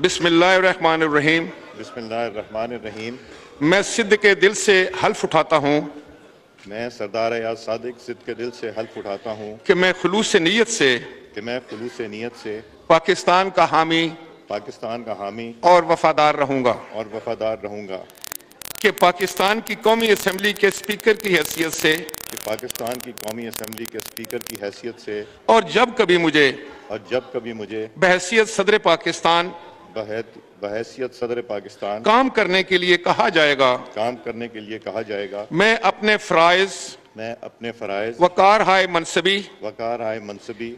بسم اللہ الرحمن الرحیم۔ بسم اللہ الرحمن الرحیم۔ میں صدق کے دل سے حلف اٹھاتا ہوں میں سردار ایاز صادق صدق کے دل سے حلف اٹھاتا ہوں کہ میں خلوص نیت سے پاکستان کا حامی اور وفادار رہوں گا، کہ پاکستان کی قومی اسمبلی کے اسپیکر کی حیثیت سے اور جب کبھی مجھے بحیثیت صدر پاکستان کام کرنے کے لیے کہا جائے گا، میں اپنے فرائض وقار منصبی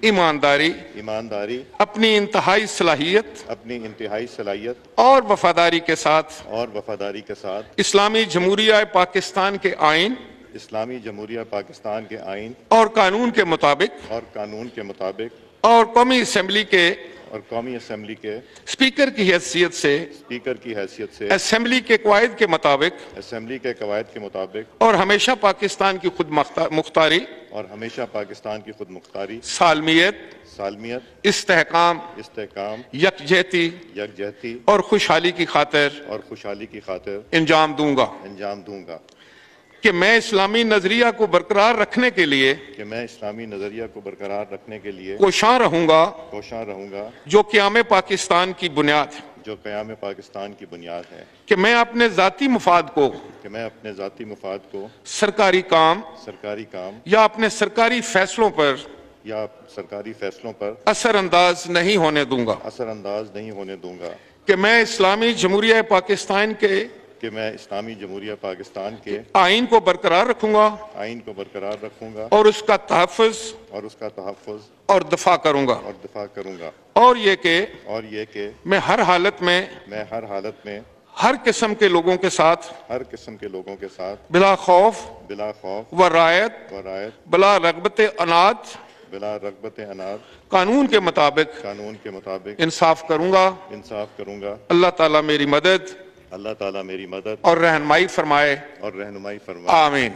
ایمانداری اپنی انتہائی صلاحیت اور وفاداری کے ساتھ اسلامی جمہوریہ پاکستان کے آئین اور قانون کے مطابق اور قومی اسمبلی کے اسپیکر کی حیثیت سے اسمبلی کے قواعد کے مطابق اور ہمیشہ پاکستان کی خود مختاری سالمیت استحکام یکجہتی اور خوشحالی کی خاطر انجام دوں گا، کہ میں اسلامی نظریہ کو برقرار رکھنے کے لیے کوشاں رہوں گا جو قیام پاکستان کی بنیاد ہے، کہ میں اپنے ذاتی مفاد کو سرکاری کام یا اپنے سرکاری فیصلوں پر اثر انداز نہیں ہونے دوں گا، کہ میں اسلامی جمہوریہ پاکستان کے آئین کو برقرار رکھوں گا اور اس کا تحفظ اور دفاع کروں گا، اور یہ کہ میں ہر حالت میں ہر قسم کے لوگوں کے ساتھ بلا خوف و رعایت بلا رغبت عناد قانون کے مطابق انصاف کروں گا۔ اللہ تعالیٰ میری مدد اور رہنمائی فرمائے، آمین۔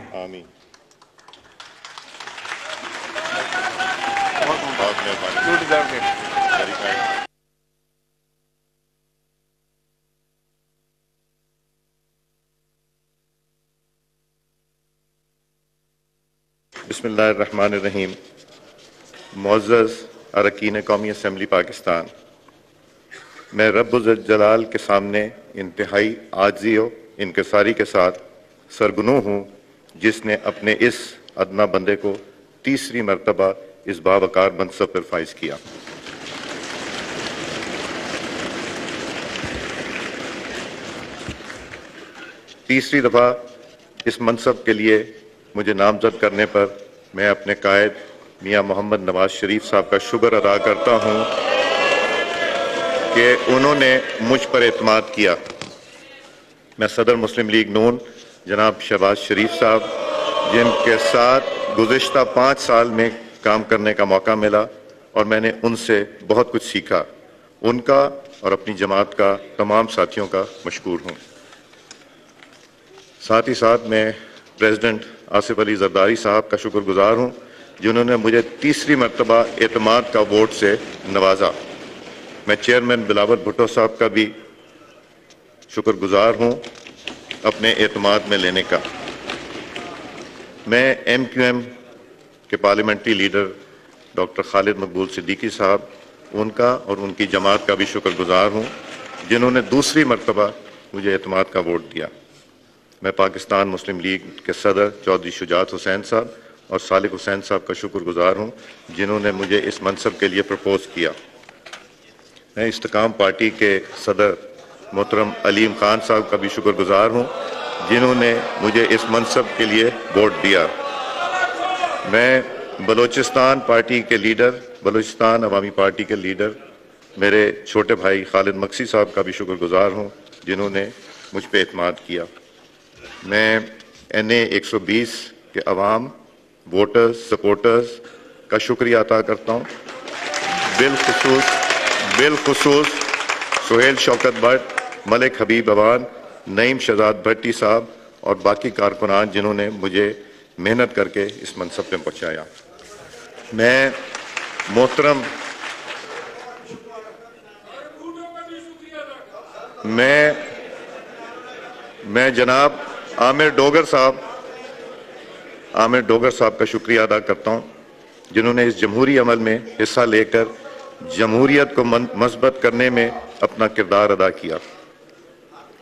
بسم اللہ الرحمن الرحیم۔ معزز اراکین قومی اسمبلی پاکستان، میں رب الجلال کے سامنے انتہائی عاجزی و انکساری کے ساتھ سرگنو ہوں، جس نے اپنے اس ادنا بندے کو تیسری مرتبہ اس باوقار منصب پر فائز کیا۔ تیسری دفعہ اس منصب کے لیے مجھے نامزد کرنے پر میں اپنے قائد میاں محمد نواز شریف صاحب کا شکر ادا کرتا ہوں کہ انہوں نے مجھ پر اعتماد کیا۔ میں صدر مسلم لیگ نون جناب شہباز شریف صاحب، جن کے ساتھ گزشتہ 5 سال میں کام کرنے کا موقع ملا اور میں نے ان سے بہت کچھ سیکھا، ان کا اور اپنی جماعت کا تمام ساتھیوں کا مشکور ہوں۔ ساتھ ہی ساتھ میں پریزیڈنٹ آصف علی زرداری صاحب کا شکر گزار ہوں، جنہوں نے مجھے تیسری مرتبہ اعتماد کا ووٹ سے نوازا۔ میں چیئرمین بلاول بھٹو صاحب کا بھی شکر گزار ہوں اپنے اعتماد میں لینے کا۔ میں ایم کیو ایم کے پارلیمنٹری لیڈر ڈاکٹر خالد مقبول صدیقی صاحب، ان کا اور ان کی جماعت کا بھی شکر گزار ہوں، جنہوں نے دوسری مرتبہ مجھے اعتماد کا ووٹ دیا۔ میں پاکستان مسلم لیگ کے صدر چودھری شجاعت حسین صاحب اور صالح حسین صاحب کا شکر گزار ہوں، جنہوں نے مجھے اس منصب کے لیے پرپوز کیا۔ میں استقام پارٹی کے صدر محترم علیم خان صاحب کا بھی شکر گزار ہوں، جنہوں نے مجھے اس منصب کے لیے ووٹ دیا۔ میں بلوچستان عوامی پارٹی کے لیڈر میرے چھوٹے بھائی خالد مکسی صاحب کا بھی شکر گزار ہوں، جنہوں نے مجھ پہ اعتماد کیا۔ میں NA 120 کے عوام، ووٹرز، سپورٹرز کا شکریہ ادا کرتا ہوں، بالخصوص سہیل شوکت بٹ، ملک حبیب اوان، نعیم شہزاد بھٹی صاحب اور باقی کارکنان جنہوں نے مجھے محنت کر کے اس منصب پہ پہنچایا۔ میں محترم میں جناب عامر ڈوگر صاحب کا شکریہ ادا کرتا ہوں جنہوں نے اس جمہوری عمل میں حصہ لے کر جمہوریت کو مثبت کرنے میں اپنا کردار ادا کیا۔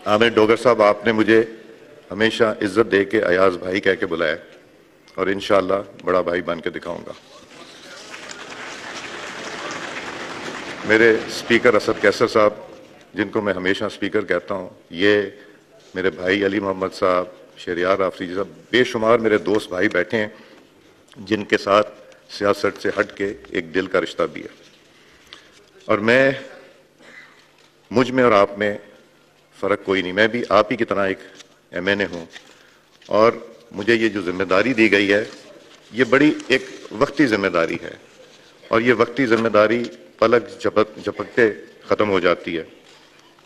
عامر ڈوگر صاحب، آپ نے مجھے ہمیشہ عزت دے کے ایاز بھائی کہہ کے بلایا اور انشاءاللہ بڑا بھائی بن کے دکھاؤں گا۔ میرے سپیکر اسد کیسر صاحب، جن کو میں ہمیشہ سپیکر کہتا ہوں، یہ میرے بھائی علی محمد صاحب، شہریار آفریدی صاحب، بے شمار میرے دوست بھائی بیٹھے ہیں جن کے ساتھ سیاست سے ہٹ کے ایک دل کا رشتہ بھی ہے، اور مجھ میں اور آپ میں فرق کوئی نہیں۔ میں بھی آپ ہی کی طرح ایک MNA ہوں، اور مجھے یہ جو ذمہ داری دی گئی ہے یہ بڑی ایک وقتی ذمہ داری ہے، اور یہ وقتی ذمہ داری پلک جھپکتے ختم ہو جاتی ہے۔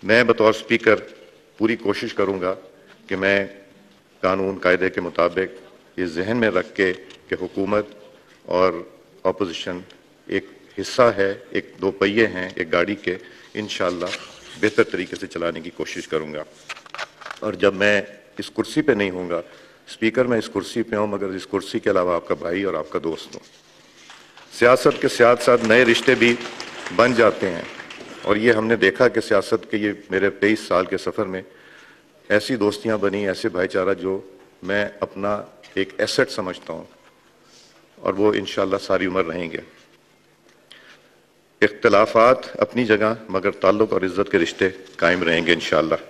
میں بطور سپیکر پوری کوشش کروں گا کہ میں قانون قاعدے کے مطابق یہ ذہن میں رکھ کے کہ حکومت اور اپوزیشن ایک حصہ ہے، ایک دو پہیے ہیں ایک گاڑی کے، انشاءاللہ بہتر طریقے سے چلانے کی کوشش کروں گا۔ اور جب میں اس کرسی پہ نہیں ہوں گا سپیکر، میں اس کرسی پہ ہوں مگر اس کرسی کے علاوہ آپ کا بھائی اور آپ کا دوست ہوں۔ سیاست کے ساتھ ساتھ نئے رشتے بھی بن جاتے ہیں، اور یہ ہم نے دیکھا کہ سیاست کے یہ میرے 23 سال کے سفر میں ایسی دوستیاں بنی، ایسے بھائی چارہ جو میں اپنا ایک ایسٹ سمجھتا ہوں، اور وہ انشاءاللہ ساری عمر رہیں گے۔ اختلافات اپنی جگہ مگر تعلق اور عزت کے رشتے قائم رہیں گے انشاءاللہ۔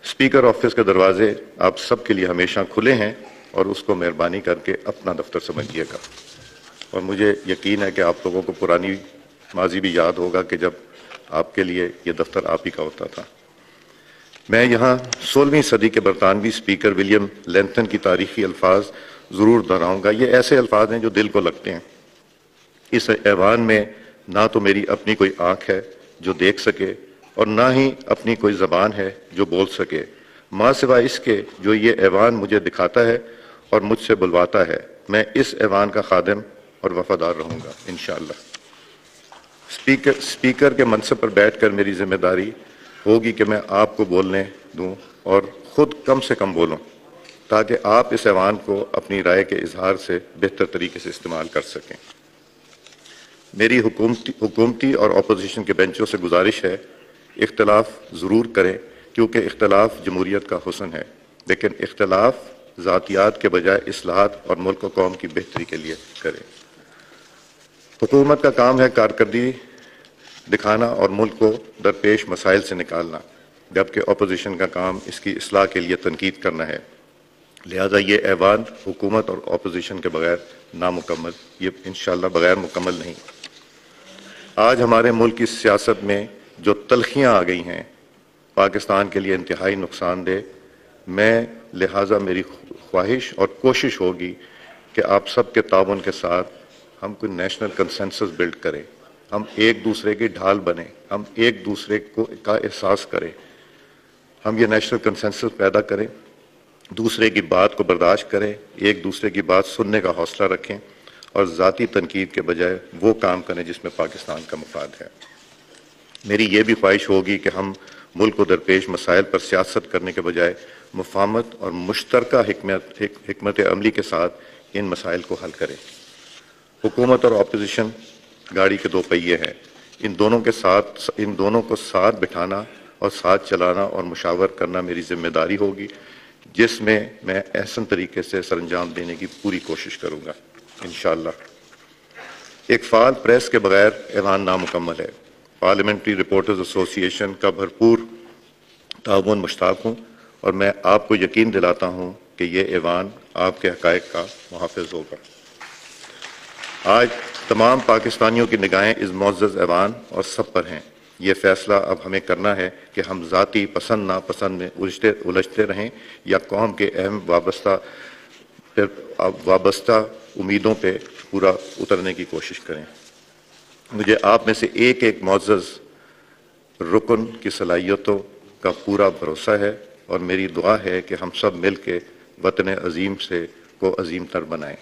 سپیکر آفس کے دروازے آپ سب کے لیے ہمیشہ کھلے ہیں، اور اس کو مہربانی کر کے اپنا دفتر سمجھیے گا، اور مجھے یقین ہے کہ آپ لوگوں کو پرانی ماضی بھی یاد ہوگا کہ جب آپ کے لیے یہ دفتر آپ ہی کا ہوتا تھا۔ میں یہاں 16ویں صدی کے برطانوی سپیکر ولیم لینتھن کی تاریخی الفاظ ضرور دہراؤں گا۔ یہ ایسے الفاظ ہیں جو دل کو لگتے ہیں۔ اس ایوان میں نہ تو میری اپنی کوئی آنکھ ہے جو دیکھ سکے، اور نہ ہی اپنی کوئی زبان ہے جو بول سکے، ماں سوائے اس کے جو یہ ایوان مجھے دکھاتا ہے اور مجھ سے بلواتا ہے۔ میں اس ایوان کا خادم اور وفادار رہوں گا انشاءاللہ۔ سپیکر کے منصب پر بیٹھ کر میری ذمہ داری ہوگی کہ میں آپ کو بولنے دوں اور خود کم سے کم بولوں، تاکہ آپ اس ایوان کو اپنی رائے کے اظہار سے بہتر طریقے سے استعمال کر سکیں۔ میری حکومتی اور اپوزیشن کے بینچوں سے گزارش ہے، اختلاف ضرور کریں کیونکہ اختلاف جمہوریت کا حسن ہے، لیکن اختلاف ذاتیات کے بجائے اصلاحات اور ملک و قوم کی بہتری کے لیے کریں۔ حکومت کا کام ہے کارکردگی دکھانا اور ملک کو درپیش مسائل سے نکالنا، جبکہ اپوزیشن کا کام اس کی اصلاح کے لیے تنقید کرنا ہے۔ لہذا یہ ایوان حکومت اور اپوزیشن کے بغیر نامکمل، یہ انشاءاللہ بغیر مکمل نہیں۔ آج ہمارے ملک کی سیاست میں جو تلخیاں آ گئی ہیں پاکستان کے لیے انتہائی نقصان دہ، لہٰذا میری خواہش اور کوشش ہوگی کہ آپ سب کے تعاون کے ساتھ ہم کوئی نیشنل کنسنسس بلڈ کریں، ہم ایک دوسرے کی ڈھال بنیں، ہم ایک دوسرے کا احساس کریں، ہم یہ نیشنل کنسنسس پیدا کریں، دوسرے کی بات کو برداشت کریں، ایک دوسرے کی بات سننے کا حوصلہ رکھیں، اور ذاتی تنقید کے بجائے وہ کام کریں جس میں پاکستان کا مفاد ہے۔ میری یہ بھی خواہش ہوگی کہ ہم ملک و درپیش مسائل پر سیاست کرنے کے بجائے مفاہمت اور مشترکہ حکمت عملی کے ساتھ ان مسائل کو حل کریں۔ حکومت اور اپوزیشن گاڑی کے دو پہیے ہیں، ان دونوں کو ساتھ بٹھانا اور ساتھ چلانا اور مشاور کرنا میری ذمہ داری ہوگی، جس میں میں احسن طریقے سے سر انجام دینے کی پوری کوشش کروں گا انشاءاللہ۔ ایک فعال پریس کے بغیر ایوان نامکمل ہے۔ پارلیمنٹری رپورٹرز ایسوسی ایشن کا بھرپور تعاون مشتاق ہوں، اور میں آپ کو یقین دلاتا ہوں کہ یہ ایوان آپ کے حقائق کا محافظ ہوگا۔ آج تمام پاکستانیوں کی نگاہیں اس معزز ایوان اور سب پر ہیں۔ یہ فیصلہ اب ہمیں کرنا ہے کہ ہم ذاتی پسند ناپسند میں الجھتے رہیں یا قوم کے اہم وابستہ امیدوں پہ پورا اترنے کی کوشش کریں۔ مجھے آپ میں سے ایک ایک معزز رکن کی صلاحیتوں کا پورا بھروسہ ہے، اور میری دعا ہے کہ ہم سب مل کے وطن عظیم کو عظیم تر بنائیں۔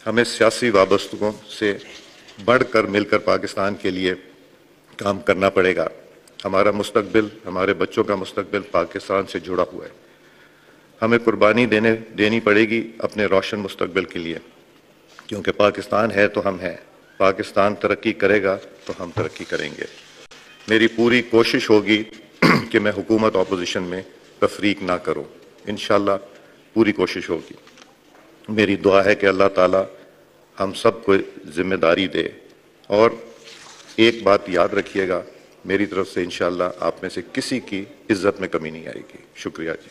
ہمیں سیاسی وابستگیوں سے بڑھ کر مل کر پاکستان کے لیے کام کرنا پڑے گا۔ ہمارا مستقبل، ہمارے بچوں کا مستقبل پاکستان سے جڑا ہوا ہے. ہمیں قربانی دینی پڑے گی اپنے روشن مستقبل کے لیے، کیونکہ پاکستان ہے تو ہم ہیں. پاکستان ترقی کرے گا تو ہم ترقی کریں گے. میری پوری کوشش ہوگی کہ میں حکومت اپوزیشن میں تفریق نہ کروں. انشاءاللہ پوری کوشش ہوگی. میری دعا ہے کہ اللہ تعالی ہم سب کو ذمہ داری دے. اور ایک بات یاد رکھیے گا، میری طرف سے انشاءاللہ آپ میں سے کسی کی عزت میں کمی نہیں آئے گی. شکریہ جی.